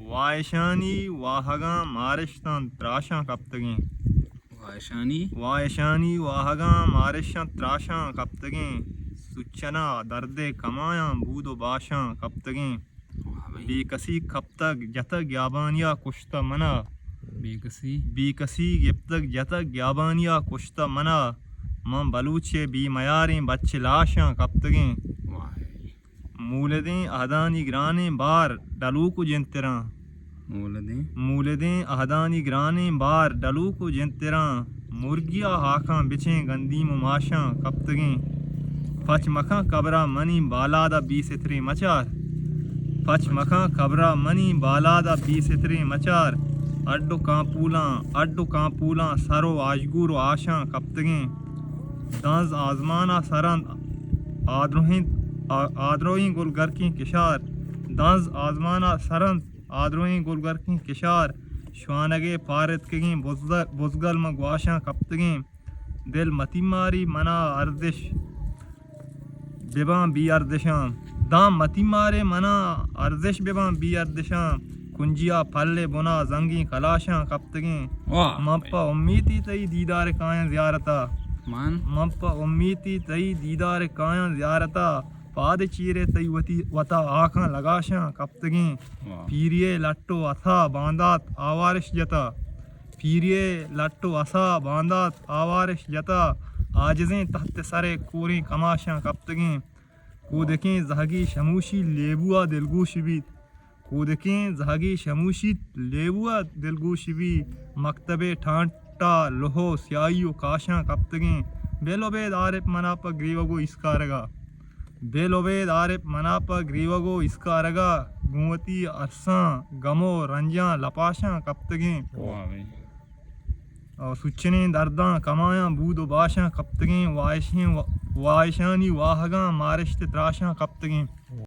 वायशानी वाहगा मारिशतां त्राशां कप्तगें वायशानी वाहगा मारिशां त्राशां कप्तगें सुचना दर्दे कमायां बूदो बाशां कप्तगें बेकसी खप्तग जतक याबानिया कुश्ता मना बेकसी गिप्तक जतक याबानिया कुश्ता मना मम बलूचे बी मयारें बच्चे लाशां कप्तगें मूलदें अहदानी ग्राने बार डलूकु जिंतरा मूलदें अहदानी ग्राने बार डलूकु जिंतरा मुर्गिया हाखां बिछें गंदीम माशां कप्तगें फच मखां कबरा मनी बालादा बी सितरे मचार फच मखां कबरा मनी बालादा बी सितरे मचार अड्डो कांपूलां सरो आशगूर आशां कप्तगें दांज आजमाना सरंद आद्रोहीं गुलगर की किशार दांज आजमाना सरंद आद्रोहीं गुलगर की किशार श्वानगे पारत कगें बुजगल मगवाशां कप्तगें दिल मती मारी मना अर्दिश बिबां बी अर्दिशां दाम मती मारे मना अर्दिश बिबां बी अर्दिशां कुंजिया फल्ले बुना जंगी कलाशां कप्तगें मप्पा उम्मीती तई दीदार कायां ज़ियारता मप्पा उम्मीती तई दीदार कायां ज़ियारता पाद चीरे तई वता आखां लगाशां कप्तगें पीरिये लट्टो अथा बांदात आवारिश जता पीरिये लट्टो असा बांदात आवारिश जता आजिज़ें तहत सरे कोरें कमाशां कप्तगें कूदकें जहगी शमूशी लेबुआ दिलगूश भी कूदकें जहगी शमूशी लेबुआ दिलगूश भी मकतबे ठांटा लोहो स्याइयो काशां कप्तगें बेलोबेद आरिफ मनापा ग्रीवगो इसकारगा बेलोबेद आरिफ मनापा ग्रीवगो इसकारगा गुंवती अरसां गमो रंजां लपाशां कप्तगें और सुचने दर्दां कमायां बूदो बाशां कप्तगें वायशानी वाहगां मारिश्त त्राशां कप्तगें